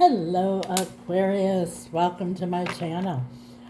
Hello Aquarius, welcome to my channel.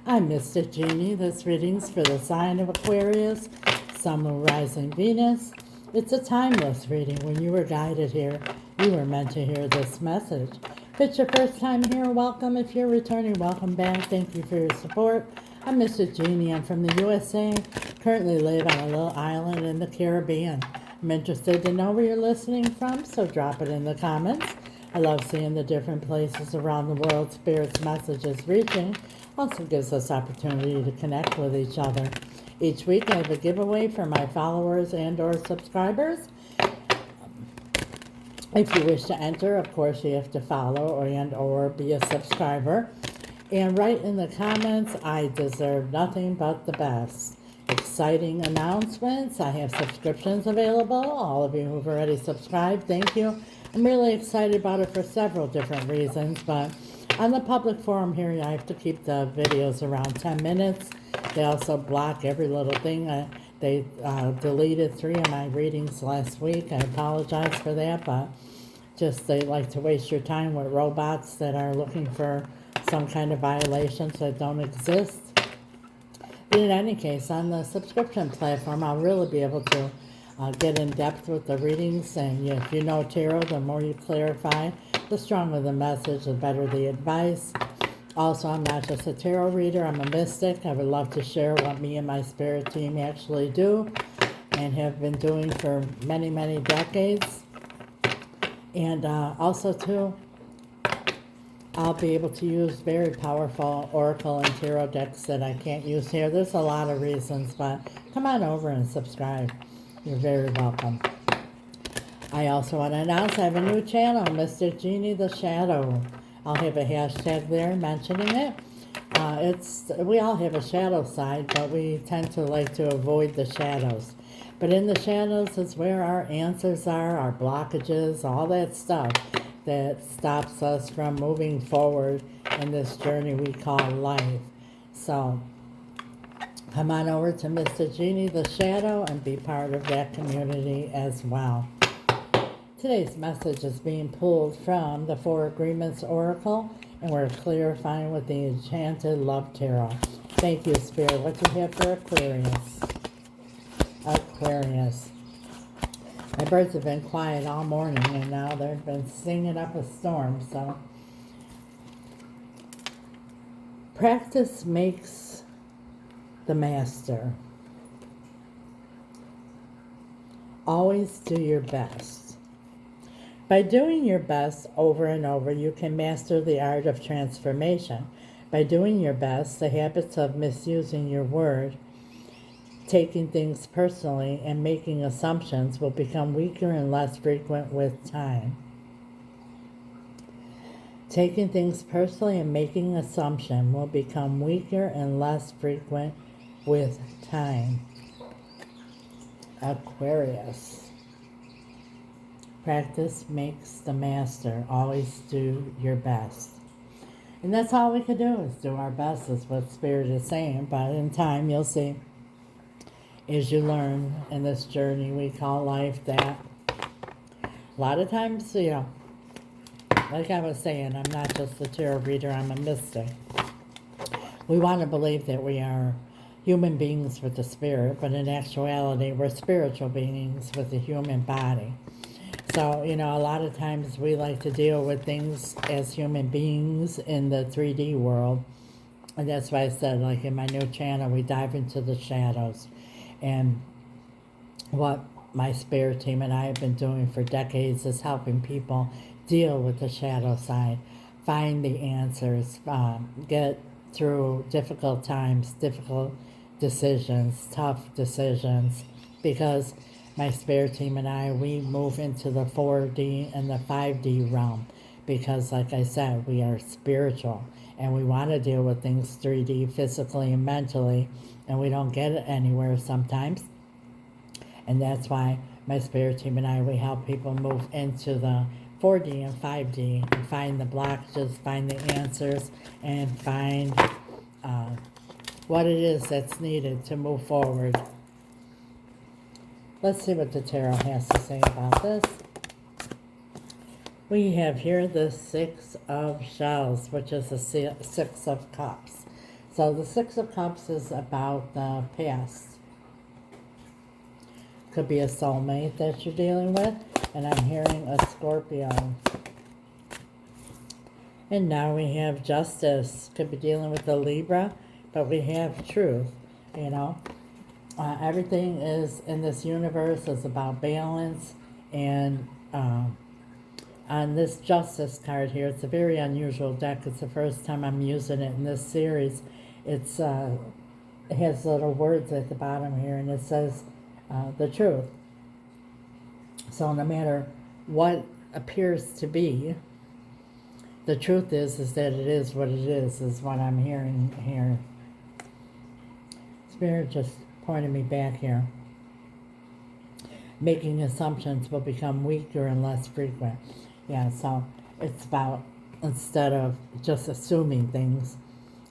I'm Mystic Genie. This reading's for the sign of Aquarius, Sun, Moon, Rising, Venus. It's a timeless reading. When you were guided here, you were meant to hear this message. If it's your first time here, welcome. If you're returning, welcome back. Thank you for your support. I'm Mystic Genie. I'm from the USA. Currently live on a little island in the Caribbean. I'm interested to know where you're listening from, so drop it in the comments. I love seeing the different places around the world Spirit's messages reaching. Also gives us opportunity to connect with each other. Each week I have a giveaway for my followers and or subscribers. If you wish to enter, of course, you have to follow and or be a subscriber. And write in the comments, I deserve nothing but the best. Exciting announcements. I have subscriptions available. All of you who've already subscribed, thank you. I'm really excited about it for several different reasons, but on the public forum here, I have to keep the videos around 10 minutes. They also block every little thing. They deleted 3 of my readings last week. I apologize for that, but just they like to waste your time with robots that are looking for some kind of violations that don't exist. But in any case, on the subscription platform, I'll really be able to get in depth with the readings, and if you know tarot, the more you clarify, the stronger the message, the better the advice. Also, I'm not just a tarot reader, I'm a mystic. I would love to share what me and my spirit team actually do and have been doing for many, many decades. And also, too, I'll be able to use very powerful oracle and tarot decks that I can't use here. There's a lot of reasons, but come on over and subscribe. You're very welcome. I also want to announce I have a new channel, Mystic Genie the Shadow. I'll have a hashtag there mentioning it. We all have a shadow side, but we tend to like to avoid the shadows. But in the shadows is where our answers are, our blockages, all that stuff that stops us from moving forward in this journey we call life. So come on over to Mr. Genie the Shadow and be part of that community as well. Today's message is being pulled from the Four Agreements Oracle, and we're clarifying with the Enchanted Love Tarot. Thank you, Spirit. What do you have for Aquarius? Aquarius. My birds have been quiet all morning, and now they've been singing up a storm, so. Practice makes the master. Always do your best. By doing your best over and over, you can master the art of transformation. By doing your best, the habits of misusing your word, taking things personally, and making assumptions will become weaker and less frequent with time. Taking things personally and making assumption will become weaker and less frequent with time. Aquarius. Practice makes the master. Always do your best. And that's all we can do is do our best, is what Spirit is saying. But in time, you'll see, as you learn in this journey we call life, that a lot of times, like I was saying, I'm not just a tarot reader, I'm a mystic. We want to believe that we are human beings with a spirit, but in actuality, we're spiritual beings with a human body. So, a lot of times we like to deal with things as human beings in the 3D world. And that's why I said, like in my new channel, we dive into the shadows. And what my spirit team and I have been doing for decades is helping people deal with the shadow side, find the answers, get through difficult times, difficult decisions, tough decisions, because my spirit team and I, we move into the 4D and the 5D realm because, like I said, we are spiritual and we want to deal with things 3D, physically and mentally, and we don't get it anywhere sometimes. And that's why my spirit team and I, we help people move into the 4D and 5D and find the blockages, find the answers, and find what it is that's needed to move forward. Let's see what the tarot has to say about this. We have here the Six of Shells, which is the Six of Cups. So the Six of Cups is about the past. Could be a soulmate that you're dealing with. And I'm hearing a Scorpio. And now we have Justice. Could be dealing with a Libra, but we have Truth, you know. Everything is in this universe is about balance. And on this Justice card here, it's a very unusual deck. It's the first time I'm using it in this series. It has little words at the bottom here, and it says the truth. So no matter what appears to be, the truth is that it is what it is what I'm hearing here. Spirit just pointed me back here. Making assumptions will become weaker and less frequent. Yeah, so it's about, instead of just assuming things,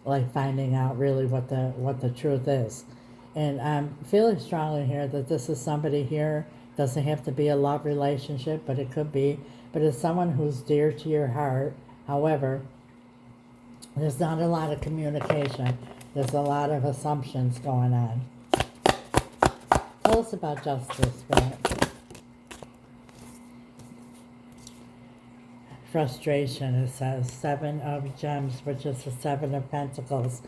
like finding out really what the truth is. And I'm feeling strongly here that this is somebody here. Doesn't have to be a love relationship, but it could be. But it's someone who's dear to your heart. However, there's not a lot of communication. There's a lot of assumptions going on. Tell us about Justice, Spirit. Frustration, it says. Seven of Gems, which is the Seven of Pentacles.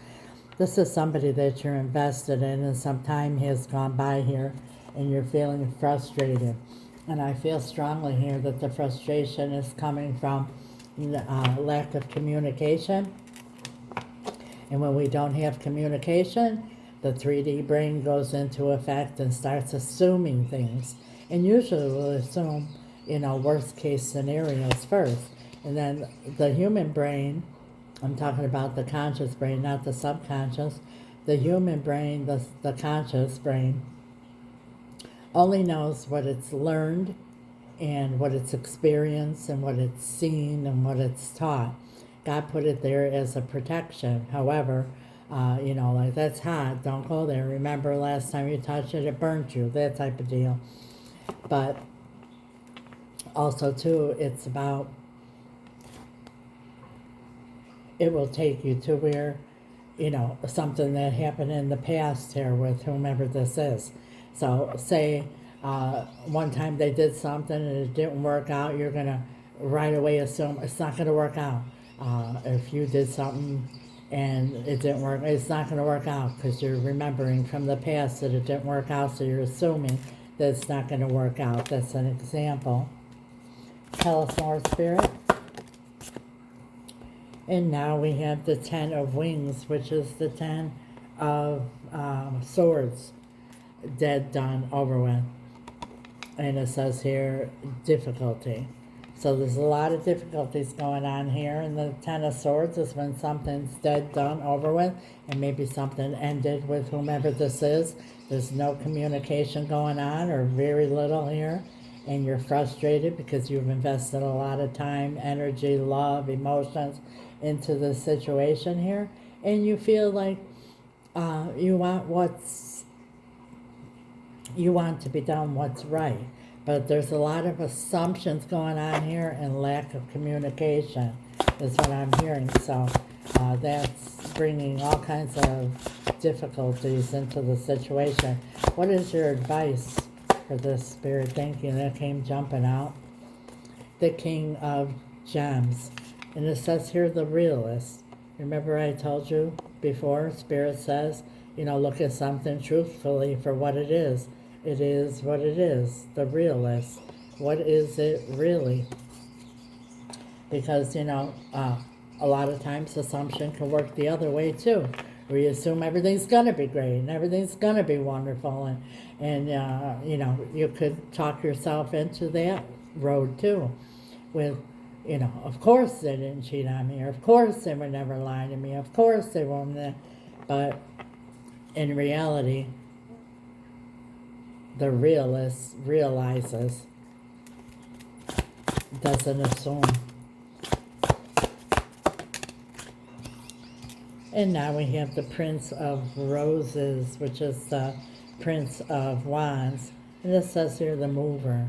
This is somebody that you're invested in, and some time has gone by here, and you're feeling frustrated. And I feel strongly here that the frustration is coming from lack of communication. And when we don't have communication, the 3D brain goes into effect and starts assuming things. And usually we'll assume, worst case scenarios first. And then the human brain, I'm talking about the conscious brain, not the subconscious. The human brain, the conscious brain, only knows what it's learned and what it's experienced and what it's seen and what it's taught. God put it there as a protection. However, like, that's hot, don't go there. Remember last time you touched it, it burnt you, that type of deal. But also, too, it's about, it will take you to where, something that happened in the past here with whomever this is. So say one time they did something and it didn't work out, you're going to right away assume it's not going to work out. If you did something and it didn't work, it's not going to work out because you're remembering from the past that it didn't work out, so you're assuming that it's not going to work out. That's an example. Tell us more, Spirit. And now we have the Ten of Wings, which is the Ten of Swords. Dead, done, over with. And it says here, difficulty. So there's a lot of difficulties going on here. And the Ten of Swords is when something's dead, done, over with, and maybe something ended with whomever this is. There's no communication going on, or very little here. And you're frustrated because you've invested a lot of time, energy, love, emotions into this situation here. And you feel like you want to be done what's right. But there's a lot of assumptions going on here and lack of communication is what I'm hearing. So that's bringing all kinds of difficulties into the situation. What is your advice for this, Spirit? Thank you. That came jumping out. The King of Gems. And it says here, the realist. Remember I told you before, Spirit says, look at something truthfully for what it is. It is what it is, the realist. What is it really? Because, a lot of times assumption can work the other way too. We assume everything's going to be great and everything's going to be wonderful. And you could talk yourself into that road too. With, of course they didn't cheat on me. Or of course they would never lie to me. Of course they won't. But in reality, the realist realizes, doesn't assume. And now we have the Prince of Roses, which is the Prince of Wands. And this says here, the mover.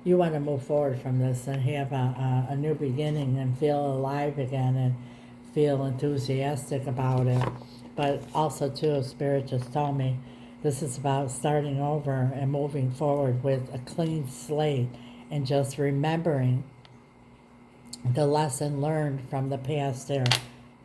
you want to move forward from this and have a new beginning and feel alive again and feel enthusiastic about it. But also, too, Spirit just told me this is about starting over and moving forward with a clean slate and just remembering the lesson learned from the past here.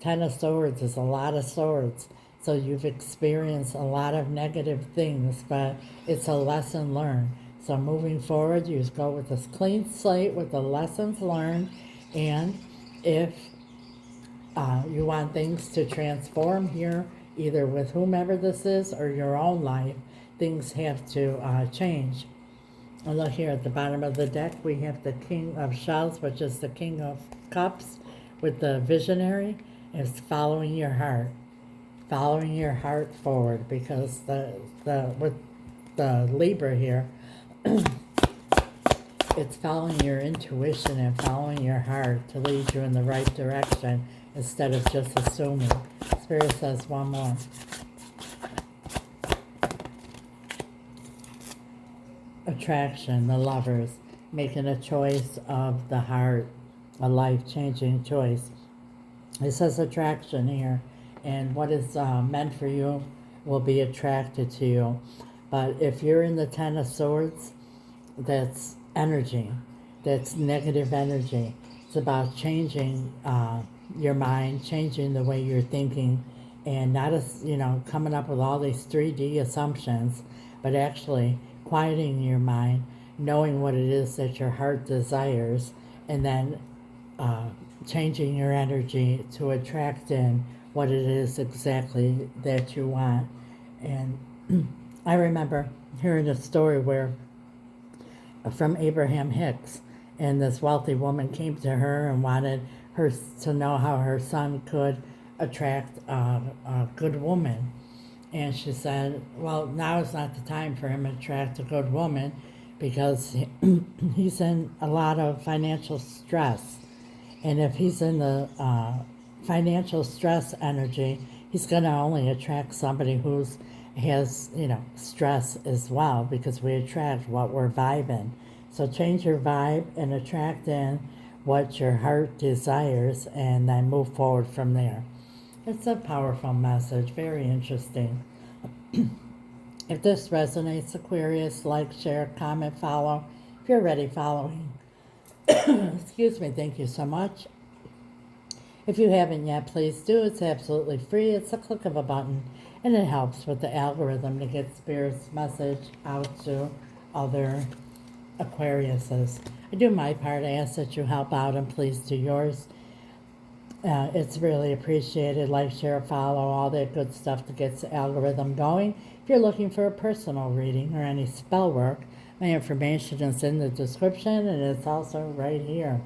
Ten of Swords is a lot of swords. So you've experienced a lot of negative things, but it's a lesson learned. So moving forward, you just go with this clean slate with the lessons learned. And if you want things to transform here, either with whomever this is or your own life, things have to change. And look here at the bottom of the deck, we have the King of Shells, which is the King of Cups with the Visionary. It's following your heart. Following your heart forward, because with the Libra here, it's following your intuition and following your heart to lead you in the right direction instead of just assuming. Spirit says one more. Attraction, the Lovers, making a choice of the heart, a life-changing choice. It says attraction here, and what is meant for you will be attracted to you. But if you're in the Ten of Swords, that's energy, that's negative energy. It's about changing your mind, changing the way you're thinking, and not coming up with all these 3D assumptions, but actually quieting your mind, knowing what it is that your heart desires, and then changing your energy to attract in what it is exactly that you want. And I remember hearing a story where from Abraham Hicks, and this wealthy woman came to her and wanted her to know how her son could attract a good woman. And she said, well, now is not the time for him to attract a good woman because he's in a lot of financial stress. And if he's in the financial stress energy, he's going to only attract somebody who's has, stress as well, because we attract what we're vibing. So change your vibe and attract in what your heart desires and then move forward from there. It's a powerful message, very interesting. If this resonates, Aquarius, like, share, comment, follow. If you're already following, excuse me, thank you so much. If you haven't yet, please do. It's absolutely free. It's a click of a button, and it helps with the algorithm to get Spirit's message out to other Aquariuses. I do my part. I ask that you help out, and please do yours. It's really appreciated. Like, share, follow, all that good stuff to get the algorithm going. If you're looking for a personal reading or any spell work, my information is in the description, and it's also right here.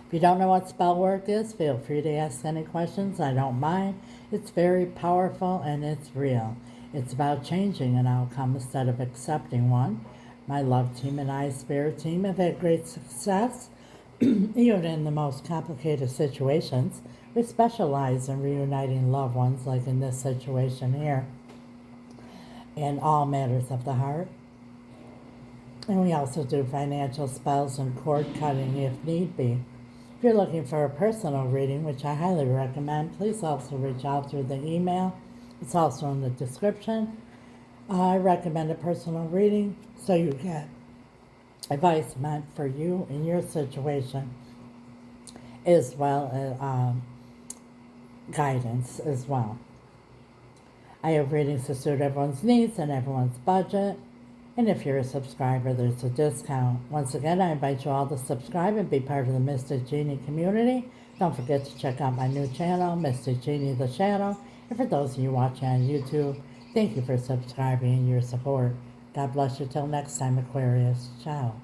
If you don't know what spell work is, feel free to ask any questions. I don't mind. It's very powerful and it's real. It's about changing an outcome instead of accepting one. My love team and I, Spirit team, have had great success, even in the most complicated situations. We specialize in reuniting loved ones, like in this situation here, in all matters of the heart. And we also do financial spells and cord cutting if need be. If you're looking for a personal reading, which I highly recommend, please also reach out through the email. It's also in the description. I recommend a personal reading so you get advice meant for you in your situation, as well as guidance as well. I have readings to suit everyone's needs and everyone's budget. And if you're a subscriber, there's a discount. Once again, I invite you all to subscribe and be part of the Mystic Genie community. Don't forget to check out my new channel, Mystic Genie The Shadow. And for those of you watching on YouTube, thank you for subscribing and your support. God bless you till next time, Aquarius. Ciao.